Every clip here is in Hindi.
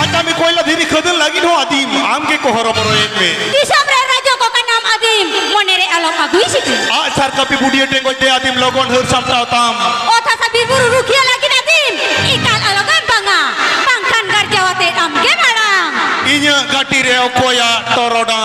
Macam koila diri khadun lagi no adim. Am ke ko horoboro ekme. Disam re rajo ko ka nam adim. Monere alok agui situ. Sar kapi budia tengok de adim logon hur samta tam. O thasa biburu rukia lagi adim. Ikan alogan banga. Bangkan garjawate am ge marang. Inya gati re okoya toroda.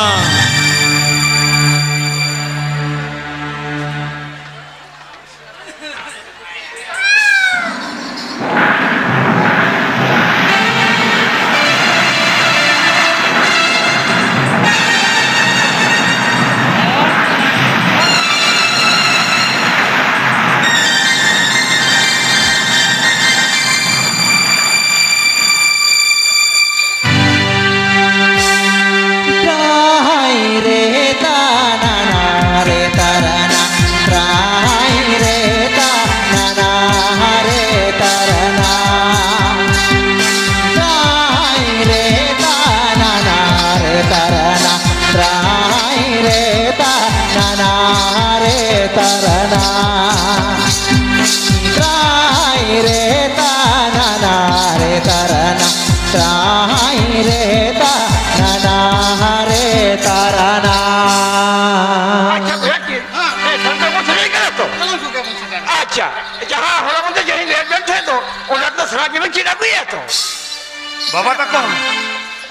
Bapak takkan,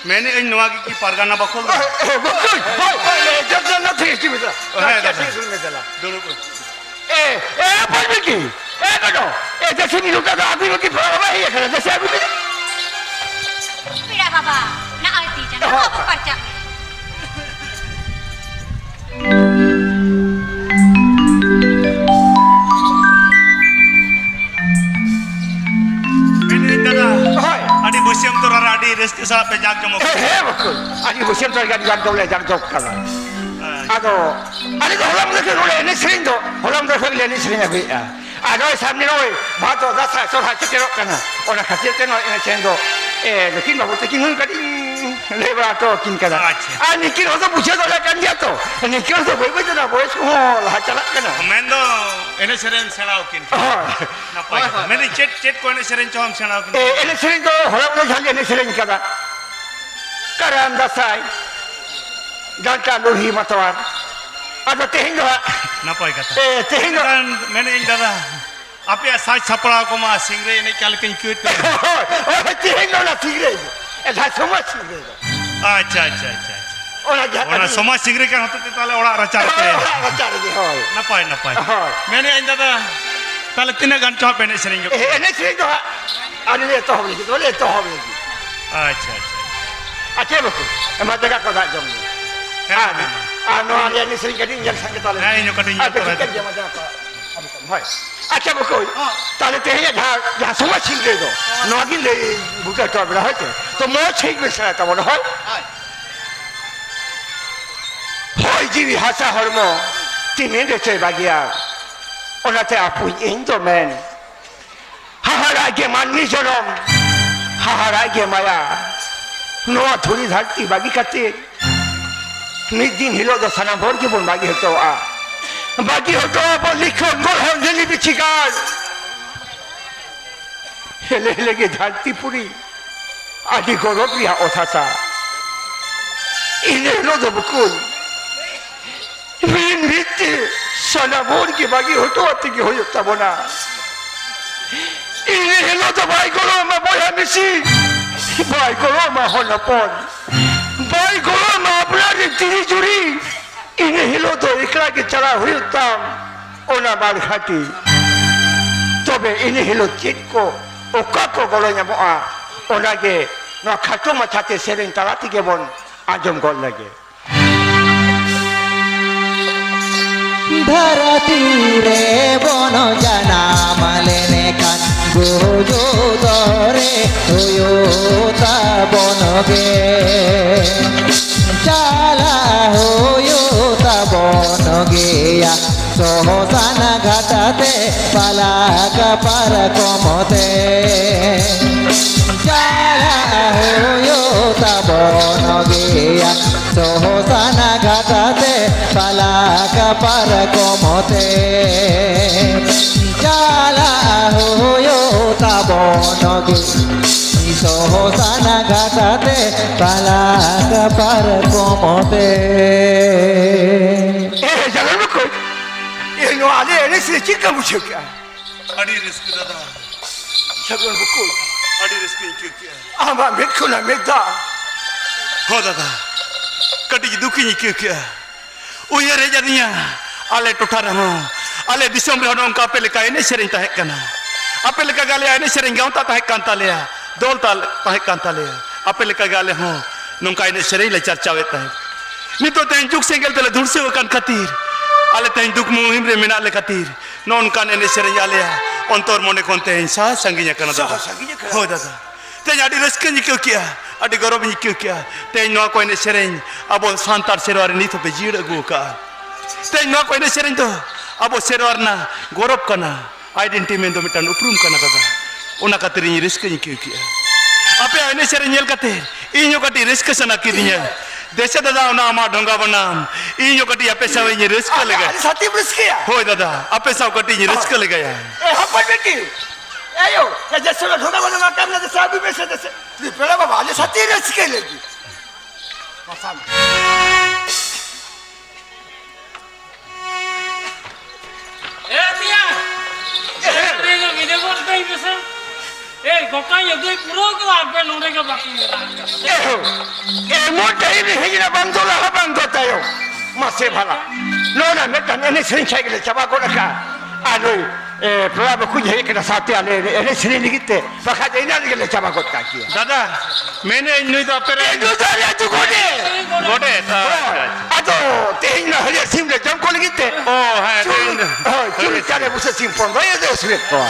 मैंने इन नवागी की परगाना बखोल दो। बखोल, जब जब ना थी इसकी बेटा। क्या थी सुनने चला? दोनों को। पर भी की, करो, जैसे नहीं रुका तो आदमी की परगाना ही है जैसे अभी भी। Pira baba, na alti jangan apa percaya. Adi busiam tu rara adi resti sa pejak jomok. Betul. Adi busiam tu lagi jangan boleh jangan jok kalau. Adi tu orang tu kalau ini sering tu, orang tu kalau ini sering aku. Ado sambil noi, bato dasar soal cekirok kana. Orang kacir tu noi ini sering tu. Lekin bawa tekin hun kadi lebar tu kin kana. Nikin orang busiam tu lagi kan dia tu. Nikin orang boleh tu nak boleh semua lah calak kana. Mendo ini sering serau kin. Nampak. Mendo cet ko ini sering coham serau kin. Ini sering tu orang tu jangan ini sering kana. Karam dasar. Gantar luhi matuan. Ada tehing doa. Nampak kata. Tehing doa. Dan मैंने इन दादा आप ये साइज छपड़ा को मां सिंगरे ने क्या लेकिन क्यों इतने tehing doa सिंगरे ऐसा समाज सिंगरे अच्छा orang समाज सिंगरे kan होते थे ताले orang racar के racar के होय नापाय मैंने इन दादा ताले तीन घंटा पहने सरिंग ini sering doa ada le toh boleh अच्छा अच्छा betul emang jaga kau tak jom anu ada ni sering kadang yang sang kita le ini kadang yang kita dia macam apa hoy अच्छा betul ताले tehnya dah semua singre tu nagi le buka tu berapa tu mau cek besar tu mana hoy hoy jiwi hasa hormo timin de cek bagian orang tu apa Indo men hahara ke mani jorom hahara ke maya noa thuri dharti bagi kate mid din hilo do sana bor ke bon bagi hoto bagi hoto bo likhon gol hon jeli bichikar hele hele ke dharti puri adi gorot riha othasa ine hilo do bukul min bitte sana bor ke bagi hoto ati ke hoyo tabona ine hilo do bai golo ma boya misi bai golo ma honapon bai golo ma apnar tiri juri ini hilo to ikra ke chala huyutam ona bar khati tobe ini hilo chitko okako golo nyamoa ona ge no khato machate sereng talati ke bon ajom gol lage धरती रे बन जाना मालेने कान गोजो दरे होयो ता बनगे चाला होयो ता बनगे या सहसाना घाटाते पाला का पार कमते चाला होयो ता बनगे या सहसाना घाटाते पाला का पार कमते चाला होयो ता बनगे Sohosana ghatate palaka parakomote jangan buku. Ini ada ini sedikit kamu cakap. अड़ी रिस्क दादा Jangan buku. अड़ी रिस्क क्यों किया Ama mekuna mekda. हो दादा कटी दुखी क्यों किया उयर जदिया आले टोठा रहो आले दिसम रे नोंका पे लेका एने सेरें ताहे कना आपे लेका गाले एने सेरें गाउता ताहे कांता लेया दोल ताहे कांता लेया आपे लेका गाले हो नोंका एने सेरें ले चर्चावे ताहे नितो तें जुग सेंगल तले धुरसे वकन खातिर आले तें दुख मुहिम रे मेना ले खातिर नोंका एने सेरें आलेया अंतर मने कोनते इंसा संगिया कना दादा संगिया कना। हो दादा तें आडी रस्क क्यों किया आडी गौरव क्यों किया तें नो को एने सेरें अब सांतार सेरवारी नितो पे जीड़ अगु का तें नो को एने सेरें तो अब सेरवारना गौरव कना आइडेंटिटी में तो मिटान उपरूम कना दादा उना खातिर इन रिस्क क्यों किया आपे एने सेरें नेल खातिर इनो कटी रिस्क सना किदिया देशे दादा उना आमा ढोंगा बनाम इनो कटी आपे साव इन रिस्क लगा Ada satu bersekia. हो दादा आपे साव कटी इन रिस्क लगा या Apa beti? Ayo, saya sudah ढोंगा बना makan nanti sabi mesa desa. Di pera bapa ada satu bersekia lagi. Pasal. Tia, ini video call kayak bisa. Gokai ya gue pura ke apa nore ke baki Moda ini hanya bandola habang tayo. Masih bala. Nona mekan ini sering saya gile coba kau nak. Anu, pera bapa kuja kena satu ane ini sering dikit. Pakai ini ane gile coba kau kaki. दादा मैंने इन तो आपे Itu saya tu kode. गोडे Aduh, tehnya hanya sim le jam kau lagi teh. ओ है Curi cari busa simpon, daya deh sulit kau.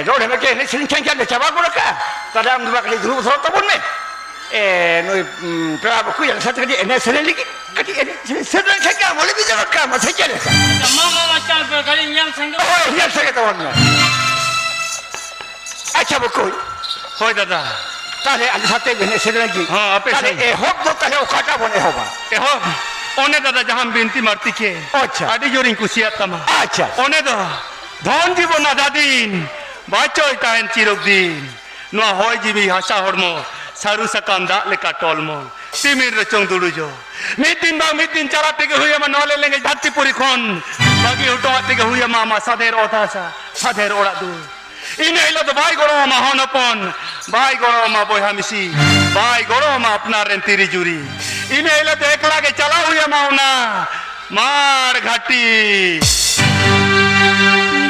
Nona mekan ini sering cengkeh le coba kau nak. Tadi am dua kali dulu soal tabun me. Noi pera bapa kuja satu kali ini sering lagi. Kali ini sering cengkeh boleh bicara kah? Masih cengkeh. mama macam pe kali nyam sangga Oh, ini saya tahu ni. Acha bapa हो दादा Tadi ada satu ini sering lagi. हाँ आपे Tadi सही hok tu tadi okata boleh hoba. ए हो ओने दादा जहां बिनती मारती के अच्छा। आडी जोरिंग कुसियात तमा Acha. ओने दो धन जीवन आधा दिन बाचोय ताहेन चिरोक दिन नुआ होय जीवी हासा हड़मो सारू सकाम दा लेका टोलमो तिमिर रचोंग दुडुजो मितिन चारा तेगे हुई मा नले लेंगे धरतीपुरी खन बागी उठो तेगे हुई मा साधेर ओथासा साधेर ओड़ा दु इने हिलो तो भाई गड़ो मा हनपन भाई गड़ो मा बोहा मिसी भाई गड़ो मा अपना रेन तिरी जुरी इने हिलो तो एकला के चला हुई मा उना मार घाटी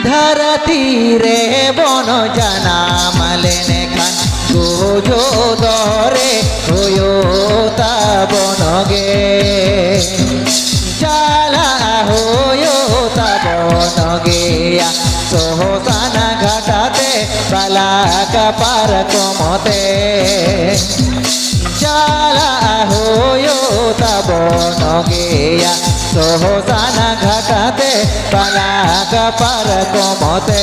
धरती रे बन जाना मालेने खान गोजो दरे होयो ता बनगे जाला होयो ता बनगे सोहसाना घाटाते बालाका पार कमते जाला होयो ता बनगे सोहसाना घाटाते बालाका पार कमते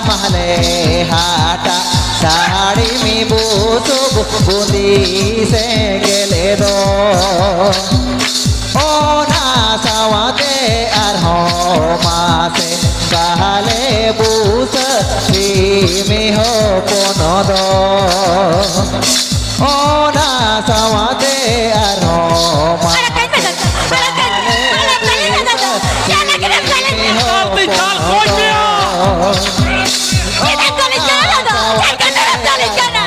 महले हाटा साड़ी में बूसुब बूंदी से गेले दो ओ ना सवाते अरहो मासे कहले बूस में हो कोनो दो ओ ना सवाते अरहो Para kain मासे para kain na daw. Yan na kinam kalan niya. Kinam kalan ka na daw. Yan ka na kalan ka na.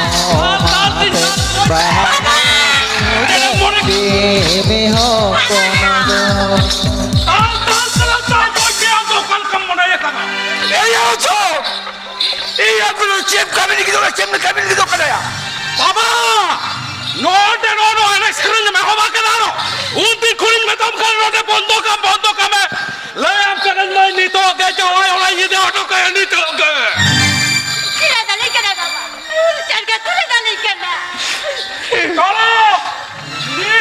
में हो Iya perlu cip kami ni kita cip kami ni kita kena ya. बाबा नोटे नोनो है ना स्क्रीन में हो बाकी ना नो उन दिन कुरिंग में तुम कर नोटे बंदो का मैं ले आप करन में नहीं तो के जो है वाला ये दे ऑटो का नहीं तो के Kira dali ka na daw. Yan ka tuloy dali ka na. चलो नी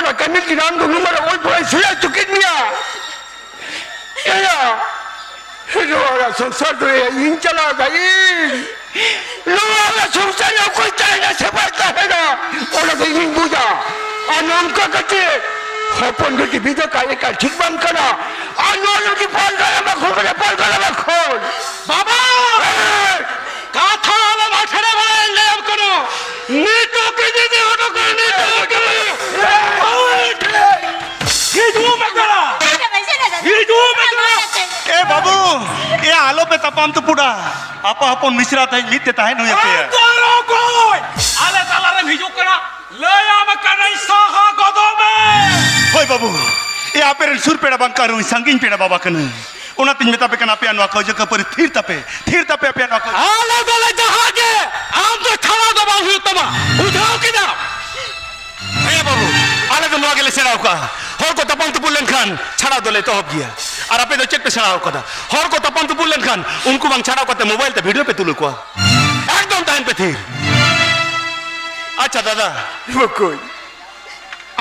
Orang kami kiram tu nomor orang boleh sudah cukup dia. Ya. Lu orang sungsar tu yang cala gay. Lu orang sungsar yang kau cakap sebab tak ada. Orang tu yang buja. Anam kau kata. Hapon kau di bidang kaya kau cikban kena. Anam lu di palgala makul kena palgala makul. বাবা কথা হলো মাঠে বলে লেম করো নিতকে দিদি হটো করে নিতকে হিজু মেকরা হিজু মেকরা ए बाबू ये आलो पे तपाम तो पुड़ा आपा अपन मिश्रा ताई लिते ताई नु ये আন্তরো কই আলে তালারে হিজু করা লয়াম কানাই সাহা গদমে होय बाबू ये आपेर सुर पेड़ा बंकारू संगिन पेड़ा बाबा कने ओना तिन में तापे कना पे अनवा कौ जगह पर थीर तापे पे अनवा कौ আলে দলে জাহাগে আম তো ছাড়া দবা হুই তোমা উঠাও কি দাও ए बाबू आले तो नवा गेले सेराव का हर को तपाम तो बुलन खान छड़ा दोले तो हब गया और आपे तो चेक पे छड़ाव कदा हर को तपाम तो बुलन खान उनको बंग छड़ाव करते मोबाइल ते वीडियो पे तुलु को एकदम टाइम पे थी अच्छा दादा Makul.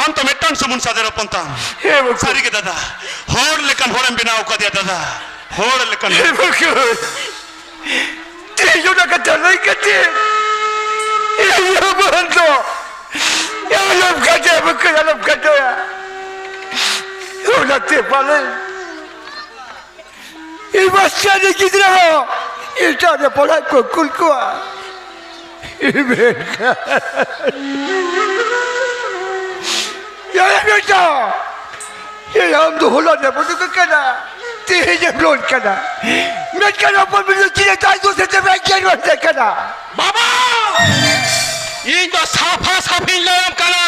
आम तो मेटन समुन सादर पंता Hei makul. सारी के दादा होर लेकन होरम बिनाव का दिया दादा होर लेकन Hei makul. Dia nak kata lagi kata. Ya bantu. Ya alam kata makul alam kata. Orang tepale. Ibasan ni kita. Itu ada pola kukul kuah. Ibenka. Ya beta. Ya am tu hola ne bodu kana. Tihe blon kana. Met kana pun bila cina tai tu sete bagian wala kana. বাবা এই তো সাফা সাফি লয়াম কানা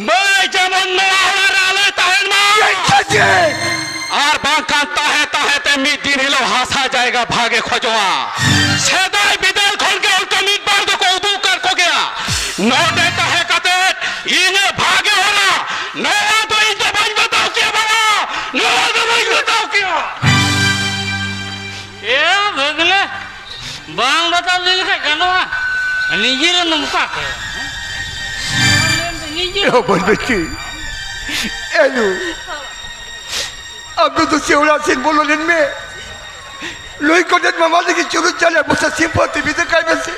মই যেমন নহলার আলে তাহেন মা Kati. আর বাঁকান তাহে তেমনি দিন হলো হাসা জায়গা ভাগে খোঁজোয়া সেদাই বিদেল খনকে উল্টো মিট বার দো কৌদু কর কো গয়া নোটে তাহে কাতে ইনে ভাগে होला নয়া তো ইনে বাজ बताओ क्या बाबा नया तो बाज बताओ क्या ए भगले बांग बता ले के गनवा निजिर नमका के निजिर Ya berbeci. Ayo. Abdul tu siapa sin bolon me. Loi kau dan mama lagi curut jalan bukan simpan TV tu kai mesti.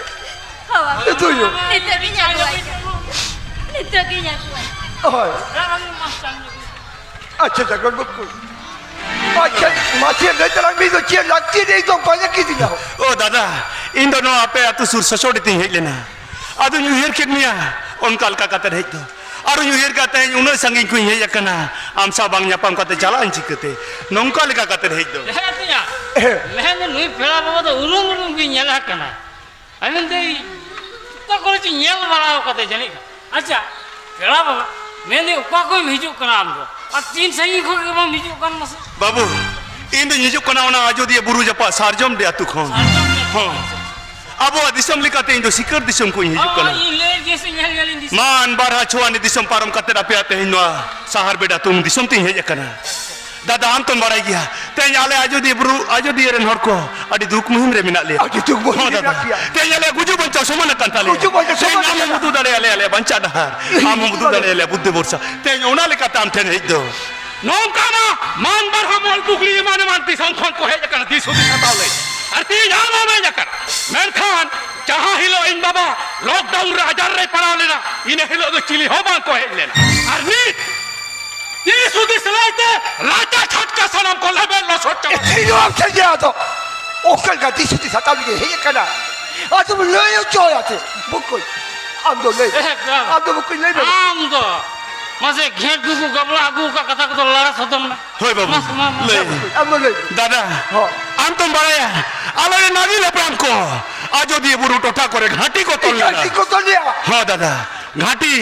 Itu yo. Itu kinya kuat. Itu kinya kuat. Oh. Acha jangan beku. Acha masih ada dalam video cia lagi ni itu banyak kita dah. ओ दादा इन दोनों आपे अतु सुर ससोड़ी तीन हेक लेना अदु न्यू ईयर केक मिया उन काल का कतर हेक दो और न्यू ईयर का ते उन संगी कुई हे यकना आम सा बांग न्यापम कते चला अंची कते नोंकाल का कतर हेक दो हेतिया मेहने नुई फेला बाबा तो उरुम उरुम की नेल हकना अमिन दे तो करे ची नेल बड़ा कते जनी अच्छा फेला बाबा मेने उका कोई हिजु कना आम दो और तीन संगी को के बम हिजु कन मस बाबू इन दो निजु कना ओना आजोदिया बुरु जपा सारजम दे अतु खोन हां अब दिसम लिकाते इन दो सिकर दिसम को हिजु कना ई ले जैसे नेल नेल दिस मान बारहा छुआनी दिसम पारम कते रापे आते हिनवा सहार बेटा तुम दिसम तीन हे यकना दादा हम तुम बड़ाई गया तेज आले आजोदिया रेन हर को अडी दुख मुहिम रे मिना ले Aji tu boleh दादा तेज आले गुजु बंचा सोमन कंता ले गुजु बंचा सोमन हम मुदु दड़े आले बंचा दहार हम मुदु दड़े आले बुद्धि बोरसा तेज ओना ले काता हम ठेन हे दो नौकाना मान बर हम और बुगली माने मानती संखन को है जकर दिसो दिखातावले अरती जानो में जकर मैं खान जहां हिलो इन बाबा लॉकडाउन रे हजार रे पड़ा लेना इने हिलो तो चिली हो बां को है लेना अरनी ये सुदी सलाइते राजा छटका सनम को लेबे लो सोच Itu apa saja tu? Okal ganti suti satu lagi hei kana. Aduh lei coy ate. Bukan. Amdo lei. Amdo bukan lei. आम दो मसे घेट दुगु गबला आगु का कथा को तो लड़ा सदम ना होय बाबू ले Amdo lei. दादा हम तुम बड़ाया आले नानी ले प्राण को आजोदिया बुरु टोटा करे घाटी को तोड़ लेना Ganti kau dia. हाँ दादा घाटी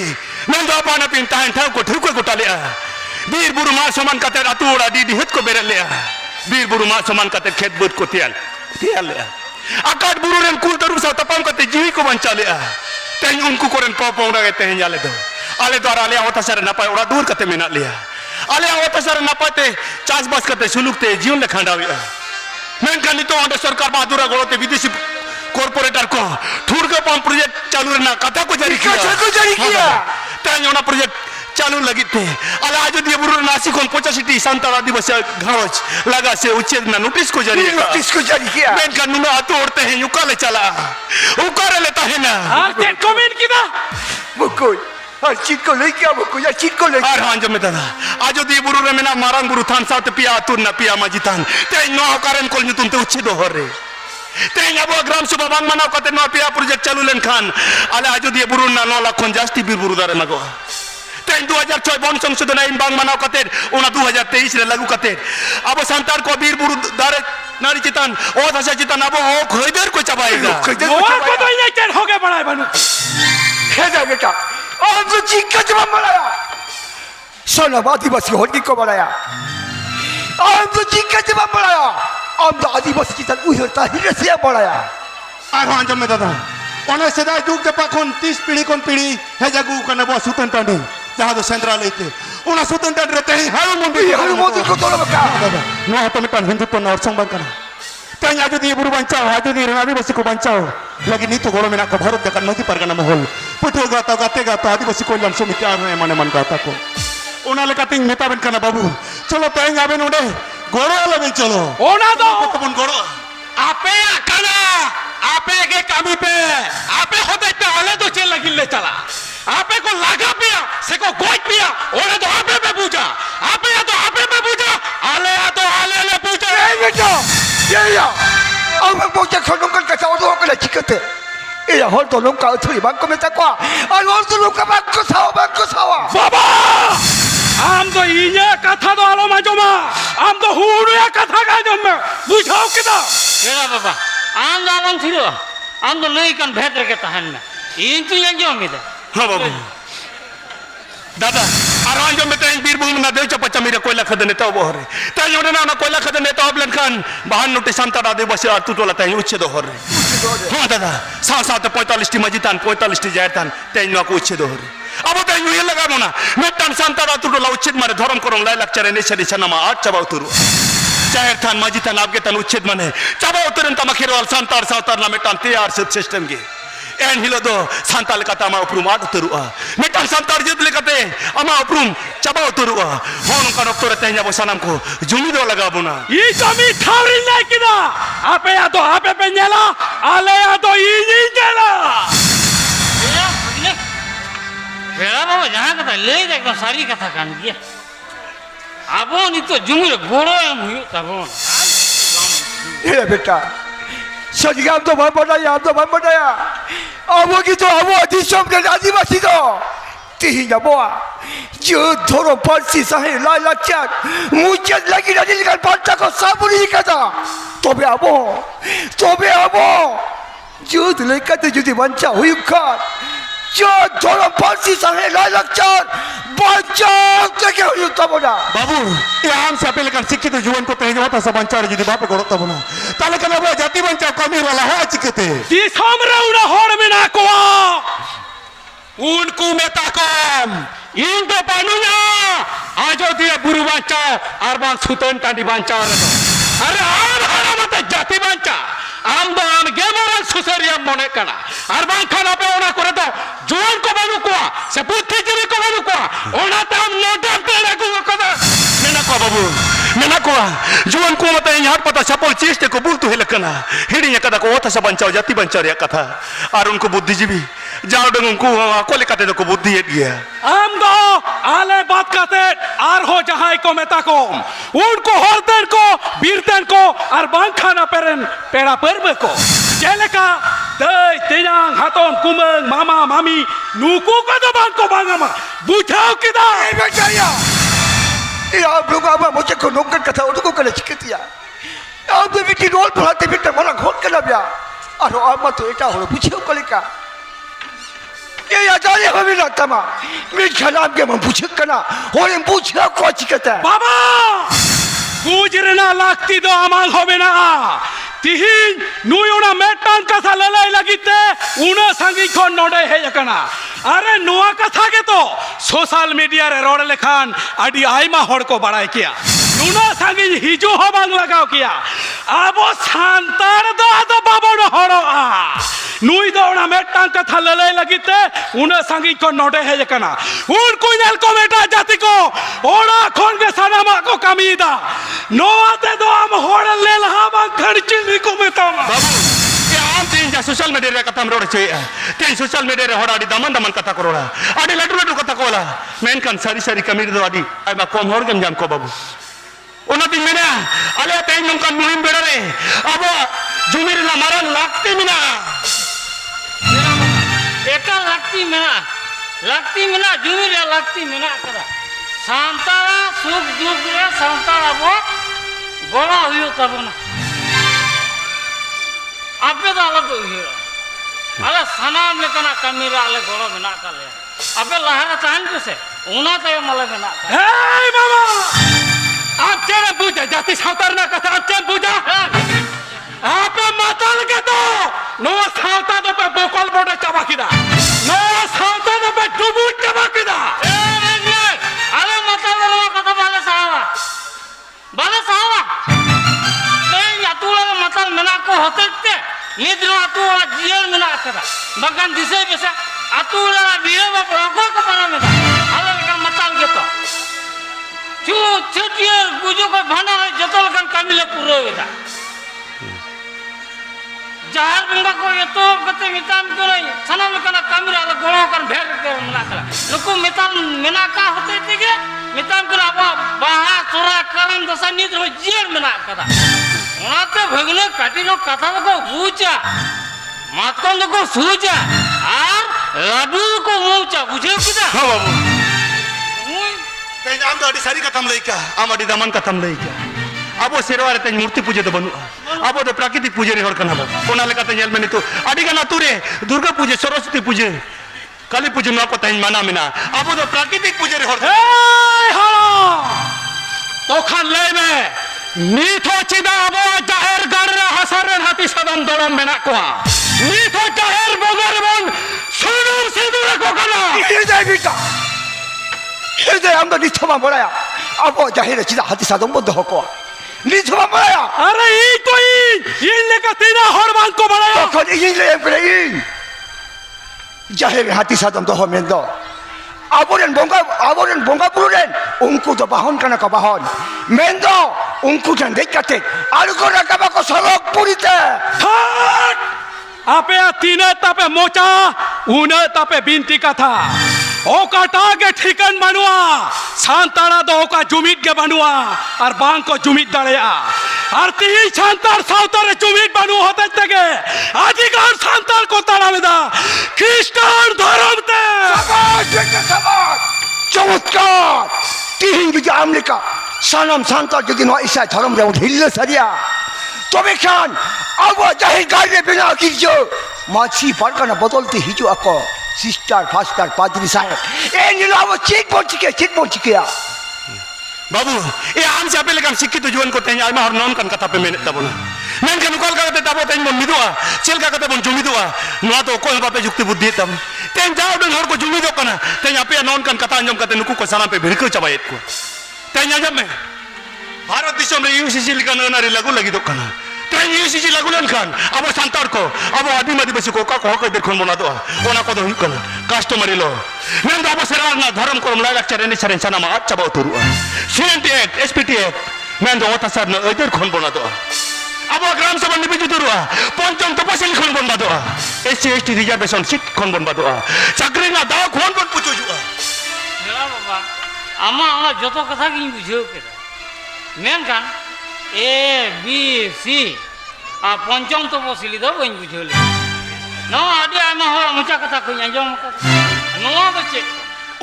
नंदो पाना पिंता है ठाव को ठुको गोटा लिया बीर बुरु मार समान कते अतुड़ा दीदी हित को बेरे लिया बीर बुरु मार समान कते खेत बुत को तियाल लिया आकाट बुरु रेन कुल तरुप सा तपाम कते जीवी को बंचा लिया तें उनको कोरन पापों रगे तें जाले दो आले द्वारा आले आवता सर नपाय ओड़ा दूर कते मिना लिया आले आवता सर नपाते चास बस कते सुलुकते जीवन ले खांडाविया मेनखान नितो अंडे सरकार बहादुरा गोलोते विदेशी कॉर्पोरेटर को ठूर के पंप प्रोजेक्ट चालू रहना कथा को जारी किया Kata kau jadi kia. तें ओना प्रोजेक्ट चालू लगी थे अल आजोदिया बुरु नासी खन 85 संताल आदिवासी घावच लगा से उच्छेद में नोटिस को जारी नोटिस को जारी किया बेन का नुना हाथ उड़ते हैं युका ले चला उकार लेता है ना आते कमेंट किदा मुकुल हर चीज को लेके आ मुकुल हर चीज को लेके और हाँ जो मैं दादा आजोदिया बुरु रे मेना मारंग बुरु थान साथ पिया तुर ना पिया मजितान ते नो कारण कोल नुतुन ते उच्छेद हो रे ते अब ग्राम सभा बांग मनाव कते नो पिया प्रोजेक्ट चालू लेन खान अल आजोदिया बुरु ना 9 लाख खन जास्ती बीर बुरु दारे मगो तेन 2006 बन संशोधन आईन बांग मनाव कते ओना 2023 रे लागू कते अब संतार को बीर बुरु दारे नारी चितान ओ दशा चितान अब ओ खैदर को चबाएगा नोआ को तो इलेक्टेड हो गए बड़ा बनू है जा बेटा और तो चीज का जवाब बनाया सोना आदिवासी होली को बनाया और तो चीज का जवाब बनाया हम तो आदिवासी की तरह उहरता ही रसिया बनाया और हाँ जो मैं दादा ओने सदा जुग के पाखन 30 पीढ़ी कोन पीढ़ी है जगू कने बो सुतन टांडे जहां तो सेंट्रल लेते उना सुतन टांडे रहते हैं हर मुंडी को तो लगा दादा नो हतो में टान हिंदुत्व न और संबंध करना तें आजोदिया बुरु बंचाओ आजोदिया आदिवासी को बंचाओ लगी नीतो गोड़ो में ना को भारत देकर नदी परगना महल पुठो गाता गाते गाता आदिवासी कल्याण समिति आ रहे मने मन गाता को ओना लेका तिंग मेता बन करना बाबू चलो तें आबे नोडे गोड़ो लगे चलो ओना दो कबन गोड़ो आपे आकाना आपे के कामी पे आपे होते पे आले तो चल लगिले चला आपे को लागा पिया से को गोच पिया ओने तो आपे पे पूजा आपे या तो आपे पे पूजा आले या तो आले ले पूजा ये बेटा ये या अब मैं पूछे खनों का चाव तो को चिकते ये हर तो लोग का थोड़ी बात को में तकवा और और तो लोग का बात को सावा बाबा आम तो इने कथा तो आलो माजोमा आम तो हुरुया कथा का जम बुझाओ किदा केड़ा बाबा आम दालम थिरो आम तो लई कन भेट रे के तहन में इन तु यंजो मिदा हाँ बाबू दादा आराम जो में तें बीर बुंग ना देव चपचा मेरे कोयला खदने तो बोहरे तें योने ना कोयला खदने तो अब लनखान बाहर नोटिस संता दादे बसे और तू टोला तें उच्छेद हो रे हाँ दादा साथ 45 टी मजितान 45 टी जायतान तें नो को उच्छेद हो रे अब तें ये लगा मोना मेटान संता दा तू टोला उच्छेद मारे धर्म करम लाई लक्चर ने छरी छनमा आठ चबाउ तुरु जाहिर थान मजितान आपके तन उच्छेद माने चबाउ तुरन तमखेरवाल संतार सावतार ना मेटान तैयार सिस्टम के एन हिलो दो संताल कता मा उपरुम आड तुरुआ मेटान संतार जिद लेकते अमा उपरुम चबाउ तुरुआ होन का डॉक्टर तेnya बसनम को जुमी दो लगाबुना ई कमी ठावरी नहीं किदा आपे या तो आपे पे नेला आले या तो ई नहीं नेला केड़ा बाबा जहां कथा ले एकदम सारी कथा कान दिया आबो नी तो जुमुरे गोड़ो एम हुयो तबो ये बेटा सजगाम तो भाई बनाया अब की तो अब दिसम के आदिवासी तो तिही जाबोआ जो धरो पारसी सहे ला लक्षात मुझे लगी ना दिल का पांचा को साबुनी कथा तबे आबो जो लेकते जुदी बंचा हुई का जो धरो पारसी सहे ला लक्षात बंचा के हुई तब ना बाबू ये आम से अपने लेकर शिक्षित जीवन को तेज होता सब बंचार यदि बाप को तब ना ताले कना वो जाति बंचा कमी वाला है चिकते दिसम रउना होड़ में ना को उनको में ताकम इन तो पानुना आजोदिया बुरु बंचा अरबान सुतन टांडी बंचा अरे आम हारा मत जाति बंचा आम दो आम गेमरन सुसरिया मने कना अरबान खाना पे ओना करे तो जोन को बानु को से बुद्धिजीवी को बानु को ओना तो हम नोटा तेरे को कदा मेना को जीवन को मत यहाँ पता सपोल चेष्टे को बुलतु है लकना हिड़ी कदा को ओथा सब बंचाओ जाति बंचाओ या कथा और उनको बुद्धिजीवी जाओ डंग उनको कोले काटे को बुद्धि है गया आम दो आले बात करते आर हो जहां को मेता को उनको हरतन को बीरतन को और बांग खाना पेरन पेड़ा पर्व को जेलेका दई तेजांग हातोन कुमंग मामा मामी नुकु को तो बांग को बांगमा बुझाओ किदा बेचाया ये आप लोग अब मुझे को नौकर कथा उनको कल चिकतिया अब बेटी रोल पढ़ाते बेटा मला घोट कला बिया और अब मत एटा हो पूछियो कलिका ये आजारे हमें ना तमा मैं खलाम के मैं पूछ कना होरे पूछियो को चिकता बाबा गुजरना लागती दो अमाल होबे ना तिहिन नुयोना मेटान कथा ललाई लगिते उना संगी को नोडे है यकना अरे नुआ कथा के तो सोशल मीडिया रे रोड लेखान अडी आइमा होड़ को बड़ाई किया नुना संगी हिजो हो बांग लगाओ किया अब सांतार दो बाबो न होड़ो नुई दो ओना मेटांग कथा ललay लगिते उन संगी को नोडे हेज कना उनको नेल को बेटा जाति को ओड़ा खोन के सनामा को कमीदा नोआते दो हम होड़ लेल हा खर्ची को मेतामा बाबू ये आम तीन जा सोशल मीडिया रे कथा रोड छे तीन सोशल मीडिया रे होड़ा दमन दमन कथा करोड़ा आडी लड्डू लड्डू कथा कोला मेन कान सारी सारी कमीर दो आडी आइमा कम होड़ गम जाम को बाबू उन्नति मेना अले तेन नंका मुहिम बेड़ा रे अब जुमिर ला मारन लागते मिना एका लगती मेना जुमिर लगती मेना करा सांतारा सुख दुख रे सांतारा बो गोड़ा हुयो तबना आपे तो अलग हुयो अरे सनाम लेकना कमीरा अले गोड़ा मेना काले आपे लहरा तान से उना ते मले मेना हे मामा आप चेरे पूजा जाति सावतार ना कथा आप चेरे पूजा आप माताल के तो नो सावता तो पे बोकल बोडे चाबा किदा नो सावता तो पे डुबुट चाबा किदा अरे माताल रो कथा बाले सावा ए यातुला माताल मेना को होते निद्रो अतुला जियल मेना कदा बगन दिसे बेसे अतुला बिहे बाप को परा मेना अले का माताल के तो चू छटिए बुजो को भाना है जतल कन कामिले पुरो वेदा जहर बंगा को ये तो गते मिताम को नहीं सनम कना कामिरा गोळो कन भेर के मना करा नुको मिताम मेना का होते तिगे मिताम को अब बाहा तोरा करन दसा निद्र जियल मेना कदा ओनाते भगने काटिनो कथा को बुचा मातकन को सुजा और लाडू को मुचा बुझे किदा हां बाबू तेन आम तो आडी सारी कथम लइका आम आडी दमन कथम लइका अब सेरवारे तेन मूर्ति पूजे तो बनु अब तो प्राकृतिक पूजे रे हर कना बा कोना लेका तेन जेल में तो आडी गना तुरे दुर्गा पूजे सरस्वती पूजे काली पूजे न को तेन माना मिना अब तो प्राकृतिक पूजे रे हर ए हा तो खान ले में नीथो चिदा अब जाहिर गड़ रे हसरन हाथी सदन दड़म मेना को नीथो जाहिर बगर बन सुनुर सिदुर को कना ये जाए बेटा ये जाए हम तो निथमा बोलाया अब जाहिर चिदा हाथी सादम बंद हो को निथमा बोलाया अरे ई तो ई लेका तेरा हरबान को बनाया तो ये ले करे जाहिर हाथी सादम दो मेंदो आबोरेन बोंगा पुरुरेन उनको तो बाहन कना का बाहन मेंदो उनको जन देखते आलू को रकाबा को सड़क पुरीते थाट आपे तीने तापे मोचा उने तापे बिनती कथा ओका टागे ठिकन बनुआ सांतारा दो ओका जुमित के बनुआ और बांग को जुमित दड़ेया और ती सांतार सावतार जुमित बनु होते तके अधिकार सांतार को तड़ावेदा ख्रिस्टान धर्म ते चमत्कार तीन बिजा अमेरिका सानम सांतार যদি নয় ঈশা ধর্ম যেমন হিললে সারিয়া তবে খান अब जाहिर गाड़ी बिना किजो माछी पड़कना बदलते हिजो अको सिस्टर फास्टर पादरी साहब ए नीलो अब चेक पहुंच गया बाबू ये आम से आपे लेकन शिक्षित जुवन को तेन आइमा हर नॉन कन कथा पे मेन तबना मेन कन कॉल करते तबो तेन मन मिदुआ चेल का कते बन जुमिदुआ नुआ तो कोल बापे जुक्ति बुद्धि तब तेन जाओ दन हर को जुमिदो कना तेन आपे नॉन कन कथा अंजम कते नुकु को सना पे भिड़को चबायत को तेन जब में भारत दिशा में यूसीसी लिखा नारी लगू लगी दो कना तेन यूसीसी लगुलन खान अब संतार को अब आदिमादी बसी को का को देखन बना दो ओना को दो कना कस्टमरी लो मेन अब सेरार ना धर्म को लाई लेक्चर ने सरेन सना मा अच्छा बहुत रुआ CNT act SPT act main दो ओता सर न एतर खन बना दो अब ग्राम सभा निबिजु दुरुआ पंचम तपसिल खन बना दो एससी एसटी रिजर्वेशन सीट खन बना दो चाकरी ना दाव खन बन पुचु जुआ मेरा बाबा आमा जतो कथा की बुझो के मेनखान ए बी सी आ पंचम तपसिल दो बन बुझोले नो आदि आमा हो मुचा कथा को अंजम का नो बच्चे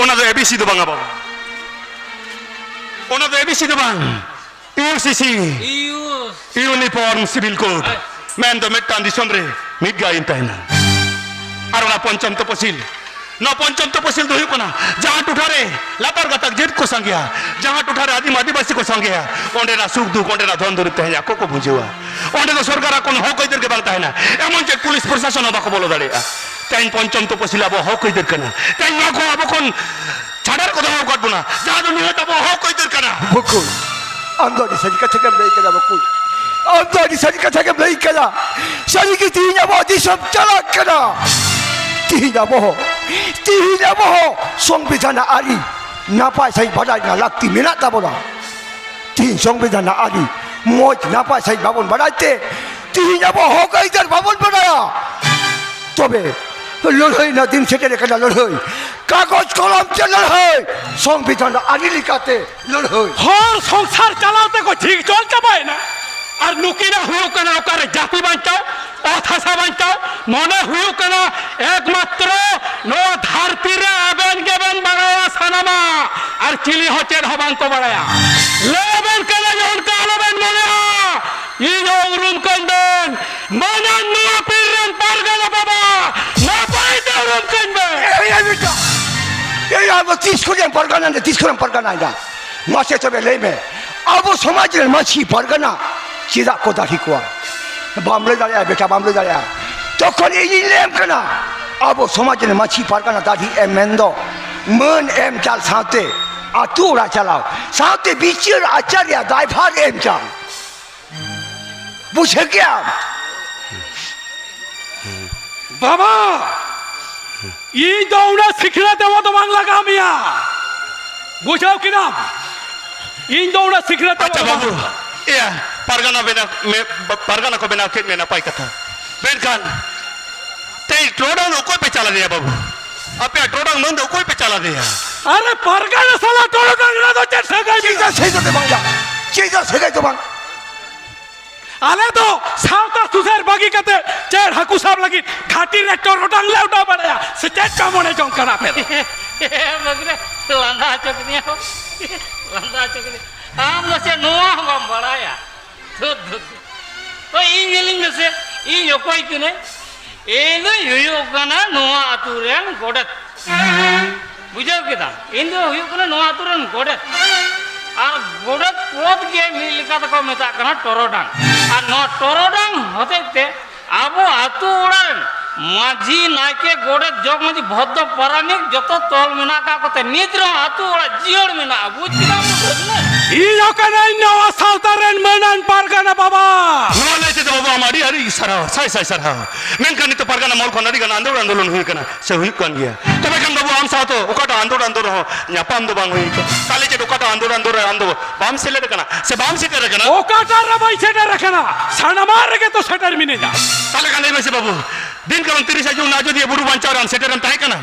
ओना दो एबीसी दो बांगा बाबा ओना दो एबीसी दो बांग यूसीसी यूनिफॉर्म सिविल कोड मेन दो मेटान दिसम रे मिगा इंताइना आरोना पंचम तपसिल न पंचम तपसिल दो हुकना जहां टुठारे लातार गतक जेट को संगया जहां टुठारे आदिवासी को संगया ओंडे ना सुख दुख ओंडे ना धन दरिद्र है को बुझेवा ओंडे तो सरकार कोन हक इधर के बांगता है ना एमन जे पुलिस प्रशासन बाको बोलो दाड़े तेन पंचम तपसिल अब हक इधर कना तेन ना को अब कोन छाड़ार को दो कट बना जहां तो निहत अब हक इधर कना बकुल अंदर से कथे के ले के बकुल am tadi sari kata ke belai kena. Sari ke tihinya boh di sab calak kena. Tihinya boh. Song bejana ari. Napa saya badai na lakti minat tak bola. Tihin song bejana ari. Moj napa saya babon badai te. Tihinya boh hokai jar babon badaya. Tobe. লড়াই না দিন সেটা রেখে লড়াই কাগজ কলম চে লড়াই সংবিধান আনি লিখাতে লড়াই হর সংসার চালাতে কো ঠিক চলতে পায় না আর নুকিরা হুয়ুক না ওকারে জাতি বাঁচাও অথাসা বাঁচাও মনে হুয়ুক না একমাত্র নো ধারতিরে আবেন গেবেন বাড়ায়া সানামা আর চিলি হচ্ছে হবান তো বাড়ায়া লেবেন কেনে যখন কালবেন মনে ইনো উরুম কন্দেন মনে নোয়া পীরেন পারগানা বাবা না পাইতে উরুম কন্দেন এই আবো తీసుకున్నాం పరగనా না মাসে চবে লেমে আবো সমাজের মাছি পরগনা চিরা কো দাহি কোয়া বামলে দাঁড়িয়ে বেটা বামলে দাঁড়িয়ে তখন এই লেম কেনা আবো সমাজের মাছি পরগনা দাহি এম মেন্দ মন এম চাল সাথে আতু ওরা চালাও সাথে বিচার আচার্য দায়ভার এম চাল বুঝে গিয়া বাবা ই দৌড়া শিখলে দেব তো বাংলা কামিয়া বুঝাও কিনা ই দৌড়া শিখলে अच्छा बाबू या परगना को बिना खेत में ना पाई कथा बेनखान ते टोडंग कोई पे चला दिया बाबू अपने टोडंग मंद कोई पे चला दिया আরে পারগানা সালা তোড় ডাংরা তো চেষ্টা করি চিজা সেজতে বাংলা চিজা সেগাইতে বাং আলে তো সাউতা সুসের বাগি কাতে চের হাকু সাব লাগি ঘাটির টোড় ডাংলা উঠা পড়া সে চেষ্টা মনে জঙ্করা পে बगरे लंदा चकनिया लंदा चकनी आम नसे नोआ हम बड़ाया तो इन गेलिंग से इन योकोई किने एनो युयोकना नोआ आतुरेन गोडत बुझाओ केदा इन दो युयोकना नोआ आतुरेन गोडत আর গোডত পদ গে মিলিকা তো মেতা কানা টরোডাং আর ন টরোডাং হতেতে আবো আতু ওড়ান মাঝি নাইকে গোডত জগ মাঝি ভদ্র পারানিক যত তল মেনা কা কতে নিদ্র আতু ওড়া জিওড় মেনা বুঝিনা বুঝনা ই যোকানাই নওয়া সাউতারেন মেনান পারগানা বাবা नो लेते तो बाबू हमारी हरी सरा साई सरा मैं कनी तो परगना मोल खनरी गना आंदोलन हुई कना से हुई कन गया तबे कन बाबू हम सातो ओकाटा आंदोलन हो न्यापाम दो बांग हुई काले जे ओकाटा आंदोलन आंदो बाम से ले कना से बाम से करे कना ওকাটা রাবাই সেটা রাখে না সানা মারগে তো সেটার মিনে যা काले कने में से बाबू दिन का 30 जून नाजो दिए बुरु बंचाराम सेटरम ताई कना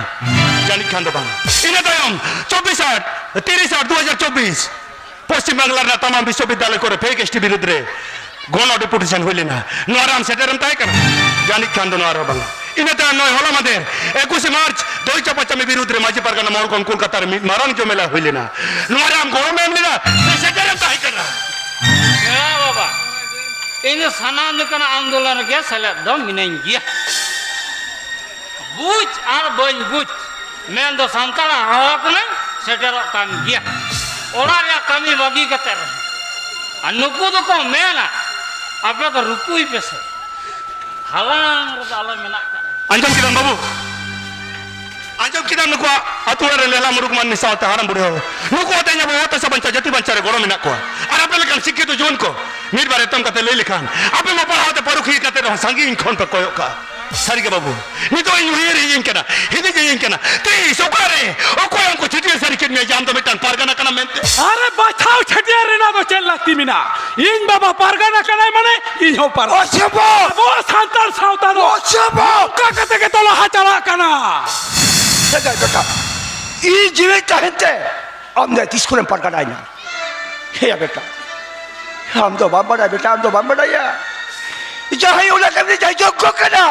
जानी खान दो बांग इने तयम 24/30/2024 পশ্চিম বাংলার না तमाम বিশ্ববিদ্যালয় করে ফেক এসটি বিরুদ্ধে গণ ডেপুটেশন হইলে না নোয়ারাম সেটারম তাই কেন জানি খান দো নোয়ারা বাংলা ইনাতে নয় হল আমাদের 21 মার্চ দইচা পচামি বিরুদ্ধে মাঝি পারগানা মরকন কলকাতার মারাং জমেলা হইলে না নোয়ারাম গরমে এমনি না সেটারম তাই কেন বাবা এই সানান কানা আন্দোলন গে সালা দম মিনাই গিয়া বুঝ আর বই বুঝ মেন দো সান্তারা হক না সেটার কাম গিয়া ওরা রে কামি বাগি কতে আর নুকু তো কো মেনা আপনা তো রুকুই পেছে হালাং রে আলো মেনা अंजम किरण बाबू अंजम किरण नुको अतुरे लेला मुरुक मन निसावते हारम बुढ़े हो नुको तेnya बाबू तो सब बंचा जति बंचा रे गोरो मिना को और आपे लेकन सिक्के तो जोन को मीर बारे तम कते ले लिखान आपे म पढ़ाते परुखी कते रह संगी इन खोन पे कोयो का सारी के बाबू नी तो इन हुई रे इन केना हिदे जे इन केना ते सोकारे ओ कोय को छिटी सारी के में जाम तो बेटन पारगाना कना मेंते আরে বাছাও ছেটিয়া রে না তো চেল লাগতি মিনা ইন বাবা পারগানা কানাই মানে ইন হো পার অসেবো ও সান্তাল সাউতানো অসেবো কাকা থেকে তোলা হাচালা কানা সেটাই বেটা এই জীবে চাইতে আমরা తీసుకున్నాం পরগনা না হে বেটা हम तो बाबा बेटा हम तो बाबा या चाहे उन्हें कभी चाहे जो को करना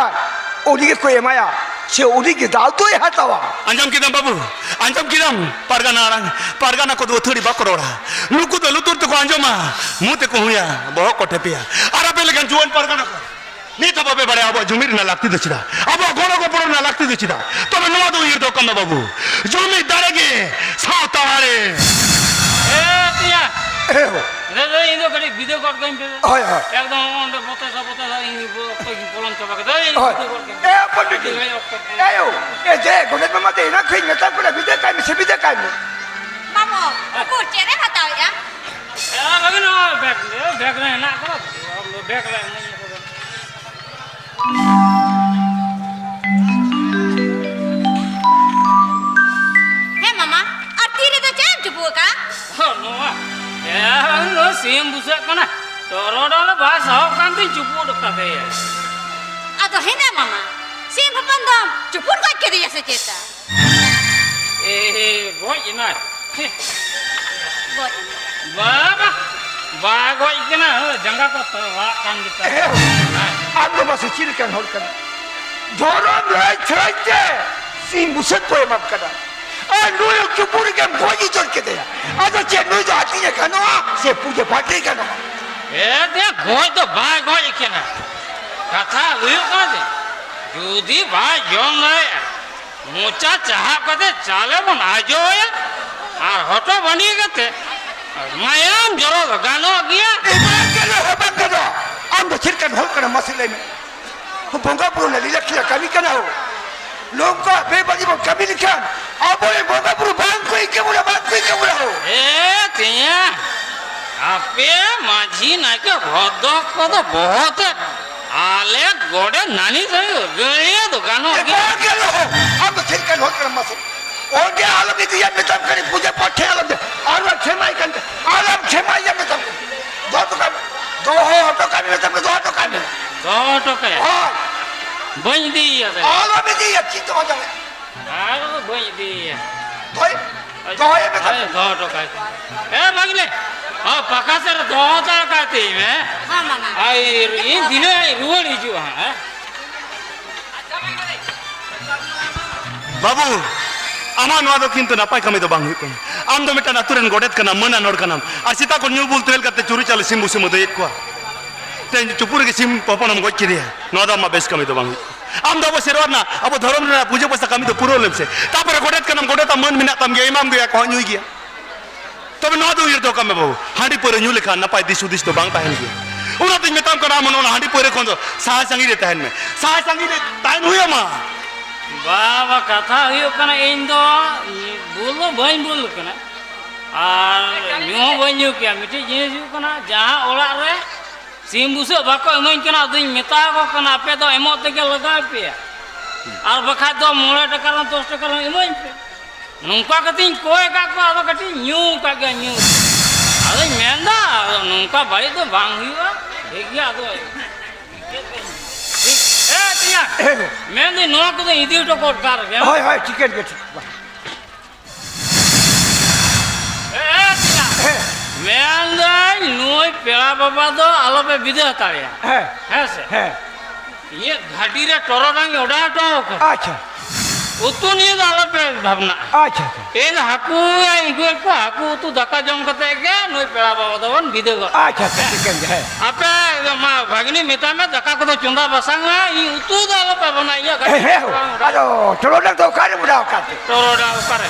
उन्हीं को माया से उन्हीं के दाल तो ही हटावा अंजम किरण बाबू अंजम किरण पारगाना को दो थोड़ी बकरोड़ा लुकु तो लुतुर तो को अंजमा मुंह ते को हुया बहुत कोठे पिया और आपे लेकिन जुवन पारगाना को नी तो बाबे बड़े अब जुमिर ना लगती दचिदा अब गोनो को पड़ो ना लगती दचिदा तो नो दो ये तो कम बाबू जुमिर दारेगे सावतारे এ তিয়া ए हो রে ইন্দো গড়ি ভিডিও কল কইম পে हाय हाय একদম অন্ড বতা ই কই বলন চবা কে हाय ভিডিও কল কইম ए पंडित ए हो ए जे गुने में मत ना खई नता पर विदे काय में से विदे काय में Mamo, kurce re hatau ya. এ বাগিনো ব্যাগ রে না করো bek lah ini aku kan. Hei mama, arti itu cem cupu ka? Oh Noah, ya lo sim busak kana. Toro dolo bahasa hok kanti cupu dekat ya. Atau hendak mama, sim papandam cupur kau kiri ya seceta. Goj ini. Boy. Goj kena, jangka kau terwakan kita. Ando masih cirikan holkan. Dorong lai cerita. Si musuh tu emap kada. Ando yang kepuri kan boji jor kita ya. Ada cendol hatinya kano. Se puja pakai kano. Dia goj tu goj kena. Kata lu kan je. Judi jong lai. Mucha cahap kate chale mon ajo ya. Hoto bani kate. Mayam joro gano gya. Hebat kada. Ando cirikan holkan masih lain. Bongga pun lelaki kami kena. Longkah bebas ibu kami ni kan. Apa yang bongga pun bangku ikan mula. Tinya. Ape maji naik hodok kodo bohot. Ale gode nani sayo gaya tu gano gya. Ando cirikan holkan masih. Orang alam itu yang betul kali puja pakai alam dia. Alam cemai kan. Alam cemai yang betul. Dua tu kami. Dua kami betul. Dua tu kami. Dua kaya. Oh. Banyak dia. Alam itu yang cinta macam ni. Banyak dia. Dua yang betul. Dua kaya. Magile. Pakasar dua kati me. Ha mama. Air ini dina rual hiju ha. Babu, aman wado kintu napai kami to bang hukum. Am do meta naturen godet kana mana nor kanam. Asita ko nyubul tel kate curi chale simbu simu de ko. Ten chupur ke sim poponam gochi dia. Noda ma bes kami to bang. Am do serwarna abo dharam na puja pasa kami to puro lemse. Tapore godet kanam godet aman minat tam ge imam ge ya ko nyui gia. Tobe noda uir do kami babu. Handi pore nyu lekha napai disudis to bang tahen ge. Una tin metam kana amon ona handi pore kondo sah sangi de tahen me. Sah sangi de tahen huya ma. Baba kata hiyo kana indo bulu bain bulu kana. Nyo bain kya miti jenis hiyo kana jaha olah re simbusa bako emoin kana tuh meta ko kana pe to emot tege laga pe. Bakal to mulai tekaran tos tekaran emoin pe. Nungka kating koe kako ado kating nyu kaga nyu. Ado menda nungka balik to bang hiyo. Dekya to. Tiya. Mende noa ko idi to kot kar gya. Hai chicken ke. Tiya. Mende noi pela baba to alo pe bidha tariya. Hai se. Ye घाटी रे टोरोडांग ओडा तो अच्छा उतु नहीं alo pe bhavna अच्छा ए हाकू इगो को हाकू तू दका जम कते के noi pela baba to bon bidhe go अच्छा chicken है ape ma bhagini meta me daka ko chunda basanga I utu alo pe bana ya aduh टोरोडांग तो कार बुढ़ा का टोरोडांग करे